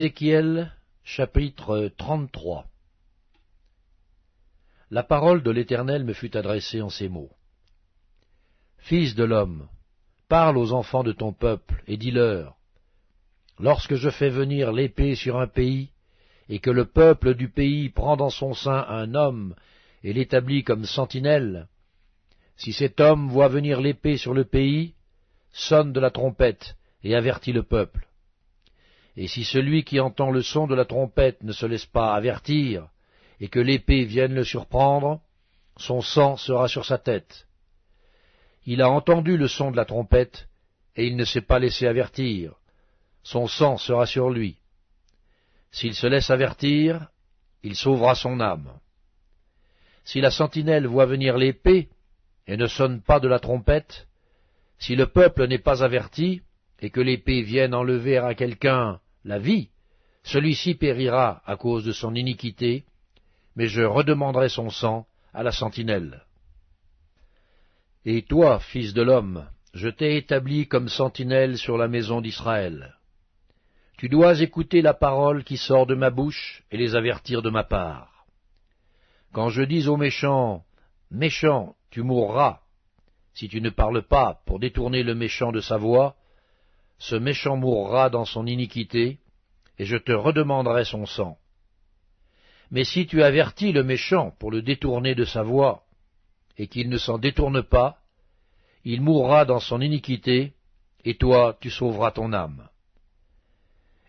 Ézéchiel, chapitre 33. La parole de l'Éternel me fut adressée en ces mots. Fils de l'homme, parle aux enfants de ton peuple, et dis-leur, lorsque je fais venir l'épée sur un pays, et que le peuple du pays prend dans son sein un homme, et l'établit comme sentinelle, si cet homme voit venir l'épée sur le pays, sonne de la trompette, et avertit le peuple. Et si celui qui entend le son de la trompette ne se laisse pas avertir, et que l'épée vienne le surprendre, son sang sera sur sa tête. Il a entendu le son de la trompette, et il ne s'est pas laissé avertir, son sang sera sur lui. S'il se laisse avertir, il sauvera son âme. Si la sentinelle voit venir l'épée, et ne sonne pas de la trompette, si le peuple n'est pas averti, et que l'épée vienne enlever à quelqu'un la vie, celui-ci périra à cause de son iniquité, mais je redemanderai son sang à la sentinelle. Et toi, fils de l'homme, je t'ai établi comme sentinelle sur la maison d'Israël. Tu dois écouter la parole qui sort de ma bouche et les avertir de ma part. Quand je dis aux méchants, « Méchant, tu mourras », si tu ne parles pas pour détourner le méchant de sa voie, ce méchant mourra dans son iniquité, et je te redemanderai son sang. Mais si tu avertis le méchant pour le détourner de sa voie, et qu'il ne s'en détourne pas, il mourra dans son iniquité, et toi tu sauveras ton âme.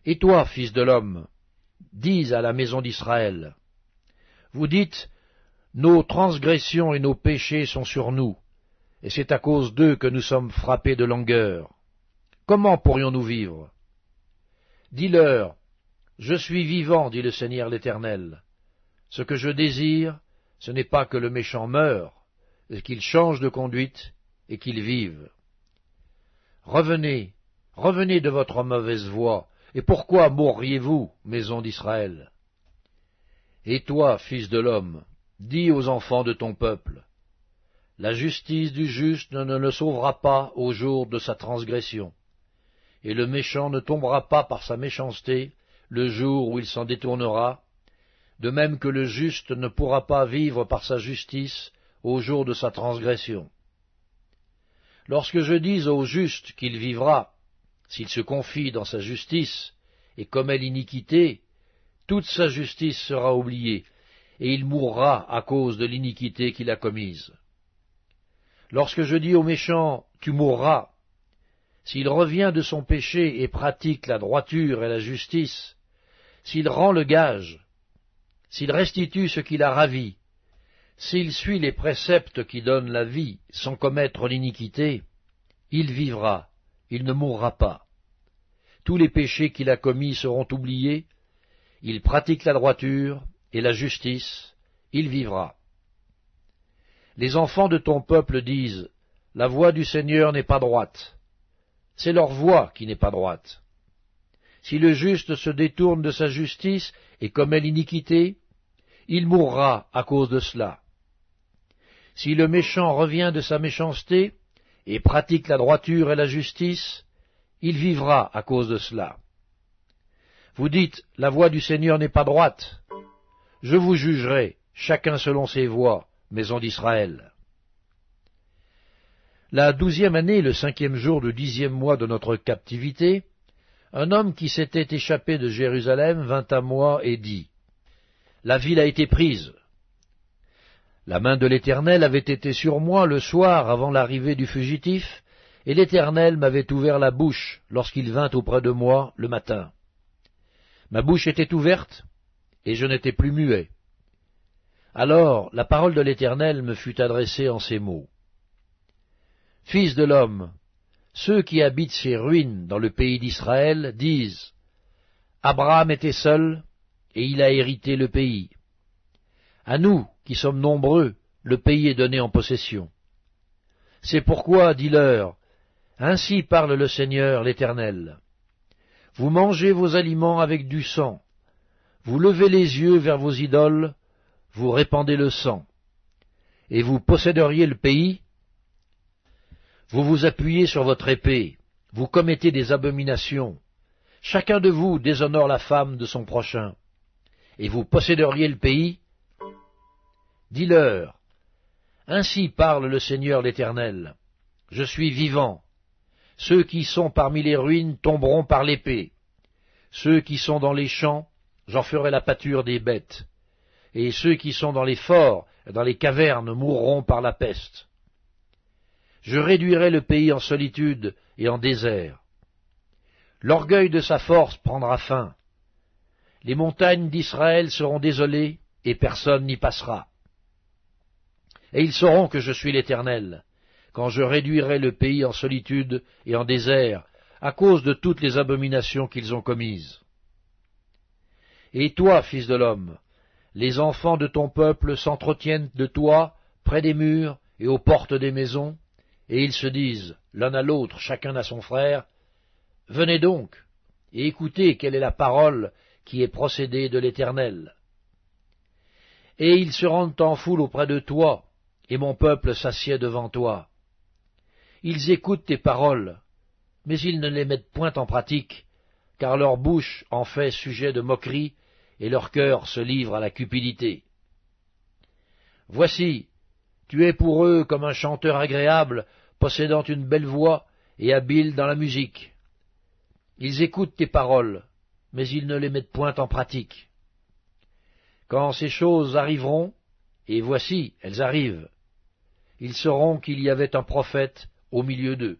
Et toi, fils de l'homme, dis à la maison d'Israël, vous dites, nos transgressions et nos péchés sont sur nous, et c'est à cause d'eux que nous sommes frappés de langueur. Comment pourrions-nous vivre? Dis-leur, je suis vivant, dit le Seigneur l'Éternel. Ce que je désire, ce n'est pas que le méchant meure, et qu'il change de conduite, et qu'il vive. Revenez, revenez de votre mauvaise voie, et pourquoi mourriez-vous, maison d'Israël? Et toi, fils de l'homme, dis aux enfants de ton peuple, la justice du juste ne le sauvera pas au jour de sa transgression, et le méchant ne tombera pas par sa méchanceté le jour où il s'en détournera, de même que le juste ne pourra pas vivre par sa justice au jour de sa transgression. Lorsque je dis au juste qu'il vivra, s'il se confie dans sa justice et commet l'iniquité, toute sa justice sera oubliée, et il mourra à cause de l'iniquité qu'il a commise. Lorsque je dis au méchant, tu mourras, s'il revient de son péché et pratique la droiture et la justice, s'il rend le gage, s'il restitue ce qu'il a ravi, s'il suit les préceptes qui donnent la vie sans commettre l'iniquité, il vivra, il ne mourra pas. Tous les péchés qu'il a commis seront oubliés, il pratique la droiture et la justice, il vivra. Les enfants de ton peuple disent, la voie du Seigneur n'est pas droite. C'est leur voie qui n'est pas droite. Si le juste se détourne de sa justice et commet l'iniquité, il mourra à cause de cela. Si le méchant revient de sa méchanceté et pratique la droiture et la justice, il vivra à cause de cela. Vous dites, la voie du Seigneur n'est pas droite. Je vous jugerai, chacun selon ses voies, maison d'Israël. La 12e année, le 5e jour du 10e mois de notre captivité, un homme qui s'était échappé de Jérusalem vint à moi et dit, « La ville a été prise. La main de l'Éternel avait été sur moi le soir avant l'arrivée du fugitif, et l'Éternel m'avait ouvert la bouche lorsqu'il vint auprès de moi le matin. Ma bouche était ouverte, et je n'étais plus muet. Alors la parole de l'Éternel me fut adressée en ces mots. Fils de l'homme, ceux qui habitent ces ruines dans le pays d'Israël disent, Abraham était seul, et il a hérité le pays. À nous, qui sommes nombreux, le pays est donné en possession. C'est pourquoi, dis-leur, ainsi parle le Seigneur l'Éternel. Vous mangez vos aliments avec du sang, vous levez les yeux vers vos idoles, vous répandez le sang, et vous posséderiez le pays. Vous vous appuyez sur votre épée, vous commettez des abominations, chacun de vous déshonore la femme de son prochain, et vous posséderiez le pays? Dis-leur, ainsi parle le Seigneur l'Éternel, je suis vivant, ceux qui sont parmi les ruines tomberont par l'épée, ceux qui sont dans les champs, j'en ferai la pâture des bêtes, et ceux qui sont dans les forts et dans les cavernes mourront par la peste. Je réduirai le pays en solitude et en désert. L'orgueil de sa force prendra fin. Les montagnes d'Israël seront désolées et personne n'y passera. Et ils sauront que je suis l'Éternel, quand je réduirai le pays en solitude et en désert, à cause de toutes les abominations qu'ils ont commises. Et toi, fils de l'homme, les enfants de ton peuple s'entretiennent de toi près des murs et aux portes des maisons, et ils se disent, l'un à l'autre, chacun à son frère, « Venez donc, et écoutez quelle est la parole qui est procédée de l'Éternel. » Et ils se rendent en foule auprès de toi, et mon peuple s'assied devant toi. Ils écoutent tes paroles, mais ils ne les mettent point en pratique, car leur bouche en fait sujet de moquerie, et leur cœur se livre à la cupidité. Voici, tu es pour eux comme un chanteur agréable, possédant une belle voix et habile dans la musique. Ils écoutent tes paroles, mais ils ne les mettent point en pratique. Quand ces choses arriveront, et voici, elles arrivent, ils sauront qu'il y avait un prophète au milieu d'eux.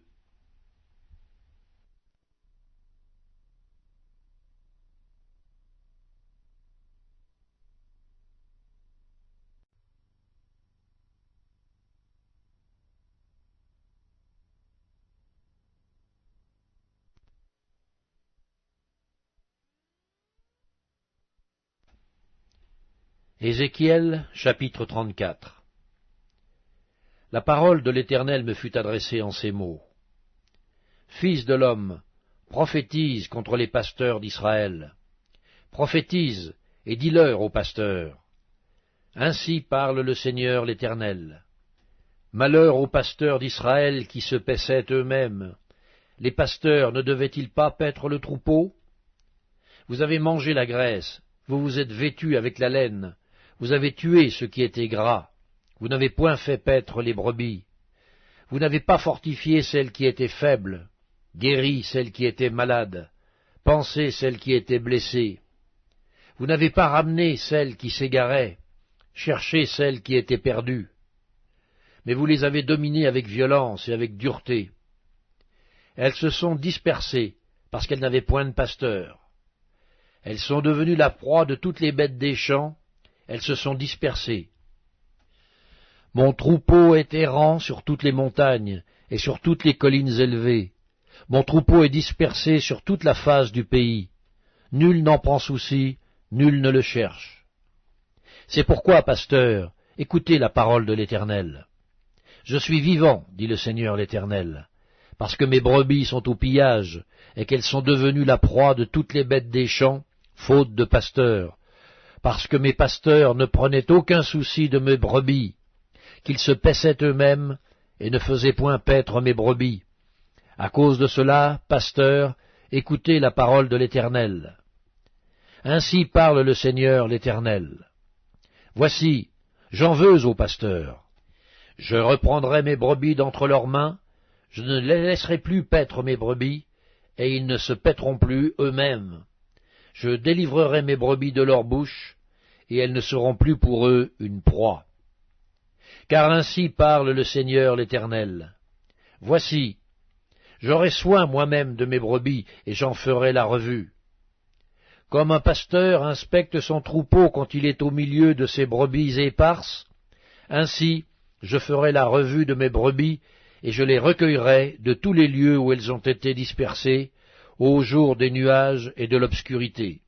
Ézéchiel, chapitre 34. La parole de l'Éternel me fut adressée en ces mots. Fils de l'homme, prophétise contre les pasteurs d'Israël. Prophétise et dis-leur aux pasteurs. Ainsi parle le Seigneur l'Éternel. Malheur aux pasteurs d'Israël qui se paissaient eux-mêmes. Les pasteurs ne devaient-ils pas paître le troupeau? Vous avez mangé la graisse, vous vous êtes vêtus avec la laine, vous avez tué ce qui était gras, vous n'avez point fait paître les brebis, vous n'avez pas fortifié celle qui était faible, guéri celle qui était malade, pansé celle qui était blessée. Vous n'avez pas ramené celle qui s'égarait, cherché celle qui était perdue, mais vous les avez dominées avec violence et avec dureté. Elles se sont dispersées parce qu'elles n'avaient point de pasteur. Elles sont devenues la proie de toutes les bêtes des champs, elles se sont dispersées. Mon troupeau est errant sur toutes les montagnes et sur toutes les collines élevées. Mon troupeau est dispersé sur toute la face du pays. Nul n'en prend souci, nul ne le cherche. C'est pourquoi, pasteur, écoutez la parole de l'Éternel. Je suis vivant, dit le Seigneur l'Éternel, parce que mes brebis sont au pillage, et qu'elles sont devenues la proie de toutes les bêtes des champs, faute de pasteurs, parce que mes pasteurs ne prenaient aucun souci de mes brebis, qu'ils se paissaient eux-mêmes et ne faisaient point paître mes brebis. À cause de cela, pasteurs, écoutez la parole de l'Éternel. Ainsi parle le Seigneur l'Éternel. Voici, j'en veux aux pasteurs. Je reprendrai mes brebis d'entre leurs mains, je ne les laisserai plus paître mes brebis, et ils ne se paîtront plus eux-mêmes. Je délivrerai mes brebis de leur bouche, et elles ne seront plus pour eux une proie. Car ainsi parle le Seigneur l'Éternel. Voici, j'aurai soin moi-même de mes brebis, et j'en ferai la revue. Comme un pasteur inspecte son troupeau quand il est au milieu de ses brebis éparses, ainsi je ferai la revue de mes brebis, et je les recueillerai de tous les lieux où elles ont été dispersées, au jour des nuages et de l'obscurité.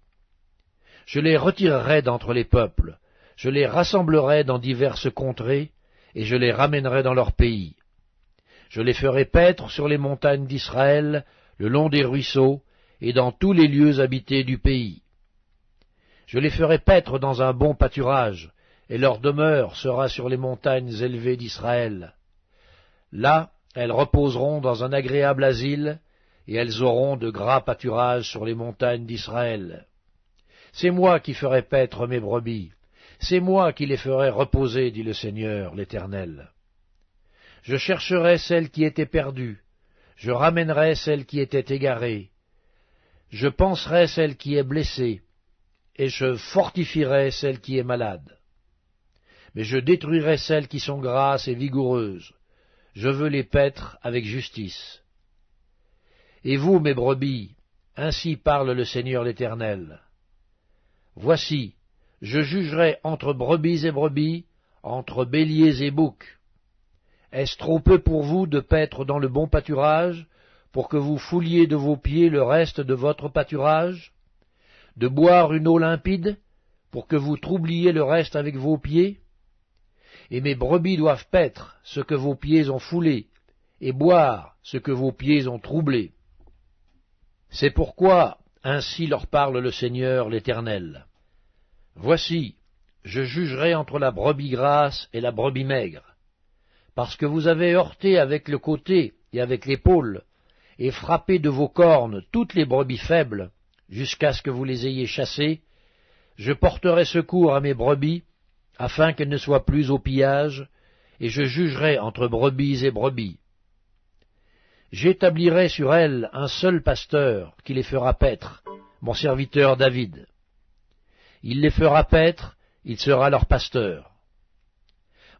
Je les retirerai d'entre les peuples, je les rassemblerai dans diverses contrées, et je les ramènerai dans leur pays. Je les ferai paître sur les montagnes d'Israël, le long des ruisseaux, et dans tous les lieux habités du pays. Je les ferai paître dans un bon pâturage, et leur demeure sera sur les montagnes élevées d'Israël. Là, elles reposeront dans un agréable asile, et elles auront de gras pâturages sur les montagnes d'Israël. C'est moi qui ferai paître mes brebis, c'est moi qui les ferai reposer, dit le Seigneur l'Éternel. Je chercherai celle qui était perdue, je ramènerai celle qui était égarée, je panserai celle qui est blessée, et je fortifierai celle qui est malade. Mais je détruirai celles qui sont grasses et vigoureuses, je veux les paître avec justice. Et vous, mes brebis, ainsi parle le Seigneur l'Éternel. Voici, je jugerai entre brebis et brebis, entre béliers et boucs. Est-ce trop peu pour vous de paître dans le bon pâturage, pour que vous fouliez de vos pieds le reste de votre pâturage? De boire une eau limpide, pour que vous troubliez le reste avec vos pieds? Et mes brebis doivent paître ce que vos pieds ont foulé, et boire ce que vos pieds ont troublé. C'est pourquoi, ainsi leur parle le Seigneur l'Éternel. Voici, je jugerai entre la brebis grasse et la brebis maigre, parce que vous avez heurté avec le côté et avec l'épaule, et frappé de vos cornes toutes les brebis faibles, jusqu'à ce que vous les ayez chassées, je porterai secours à mes brebis, afin qu'elles ne soient plus au pillage, et je jugerai entre brebis et brebis. J'établirai sur elles un seul pasteur qui les fera paître, mon serviteur David. Il les fera paître, il sera leur pasteur.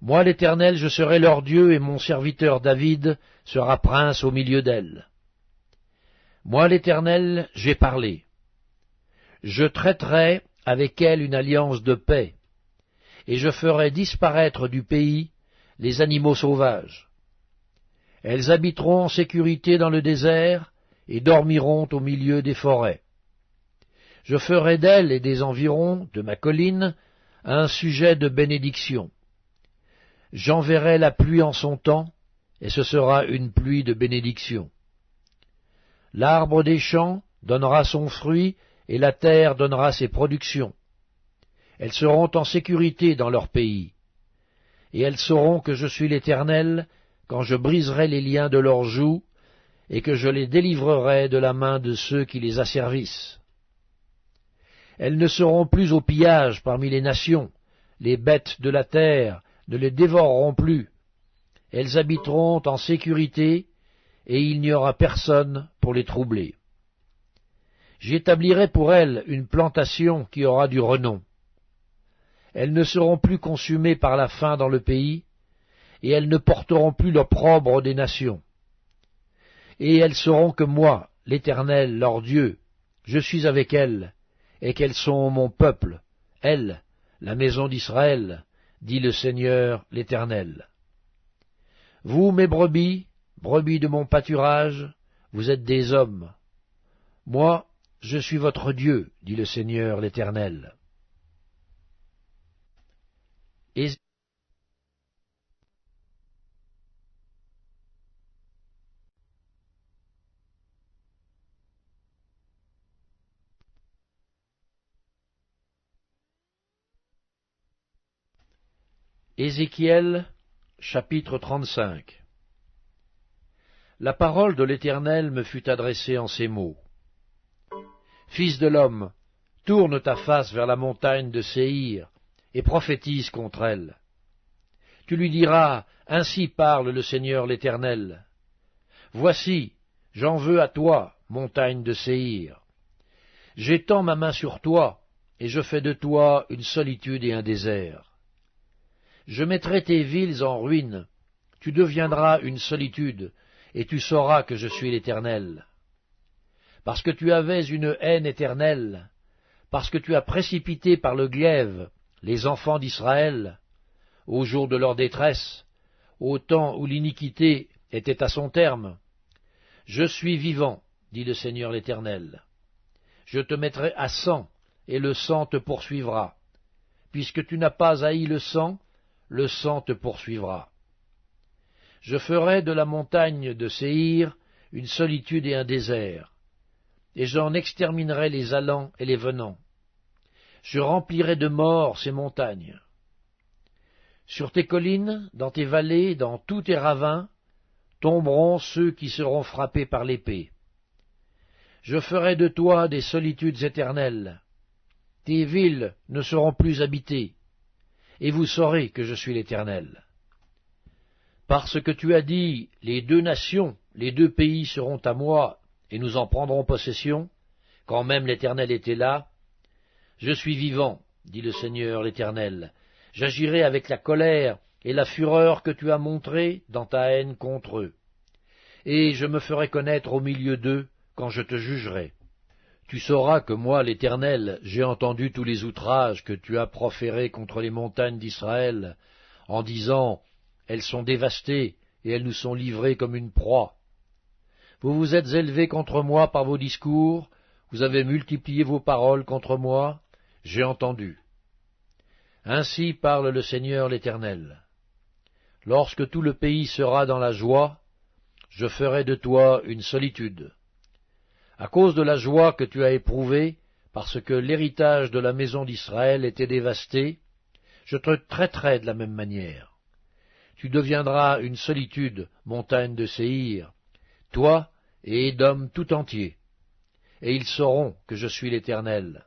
Moi l'Éternel, je serai leur Dieu, et mon serviteur David sera prince au milieu d'elles. Moi l'Éternel, j'ai parlé. Je traiterai avec elles une alliance de paix, et je ferai disparaître du pays les animaux sauvages. Elles habiteront en sécurité dans le désert, et dormiront au milieu des forêts. Je ferai d'elles et des environs de ma colline un sujet de bénédiction. J'enverrai la pluie en son temps, et ce sera une pluie de bénédiction. L'arbre des champs donnera son fruit, et la terre donnera ses productions. Elles seront en sécurité dans leur pays, et elles sauront que je suis l'Éternel quand je briserai les liens de leurs joues, et que je les délivrerai de la main de ceux qui les asservissent. Elles ne seront plus au pillage parmi les nations, les bêtes de la terre ne les dévoreront plus. Elles habiteront en sécurité, et il n'y aura personne pour les troubler. J'établirai pour elles une plantation qui aura du renom. Elles ne seront plus consumées par la faim dans le pays, et elles ne porteront plus l'opprobre des nations. Et elles sauront que moi, l'Éternel, leur Dieu, je suis avec elles, et qu'elles sont mon peuple, elles, la maison d'Israël, dit le Seigneur l'Éternel. Vous, mes brebis, brebis de mon pâturage, vous êtes des hommes. Moi, je suis votre Dieu, dit le Seigneur l'Éternel. Ézéchiel, chapitre 35. La parole de l'Éternel me fut adressée en ces mots. Fils de l'homme, tourne ta face vers la montagne de Séhir, et prophétise contre elle. Tu lui diras, ainsi parle le Seigneur l'Éternel. Voici, j'en veux à toi, montagne de Séhir. J'étends ma main sur toi, et je fais de toi une solitude et un désert. Je mettrai tes villes en ruine, tu deviendras une solitude, et tu sauras que je suis l'Éternel. Parce que tu avais une haine éternelle, parce que tu as précipité par le glaive les enfants d'Israël, au jour de leur détresse, au temps où l'iniquité était à son terme. Je suis vivant, dit le Seigneur l'Éternel. Je te mettrai à sang, et le sang te poursuivra. Puisque tu n'as pas haï le sang te poursuivra. Je ferai de la montagne de Séhir une solitude et un désert, et j'en exterminerai les allants et les venants. Je remplirai de morts ces montagnes. Sur tes collines, dans tes vallées, dans tous tes ravins, tomberont ceux qui seront frappés par l'épée. Je ferai de toi des solitudes éternelles. Tes villes ne seront plus habitées, et vous saurez que je suis l'Éternel. Parce que tu as dit, les deux nations, les deux pays seront à moi, et nous en prendrons possession, quand même l'Éternel était là. Je suis vivant, dit le Seigneur l'Éternel, j'agirai avec la colère et la fureur que tu as montrée dans ta haine contre eux, et je me ferai connaître au milieu d'eux quand je te jugerai. Tu sauras que moi, l'Éternel, j'ai entendu tous les outrages que tu as proférés contre les montagnes d'Israël, en disant « Elles sont dévastées, et elles nous sont livrées comme une proie. » Vous vous êtes élevés contre moi par vos discours, vous avez multiplié vos paroles contre moi, j'ai entendu. Ainsi parle le Seigneur l'Éternel. Lorsque tout le pays sera dans la joie, je ferai de toi une solitude. À cause de la joie que tu as éprouvée, parce que l'héritage de la maison d'Israël était dévasté, je te traiterai de la même manière. Tu deviendras une solitude, montagne de Séhir, toi et Édom tout entier, et ils sauront que je suis l'Éternel.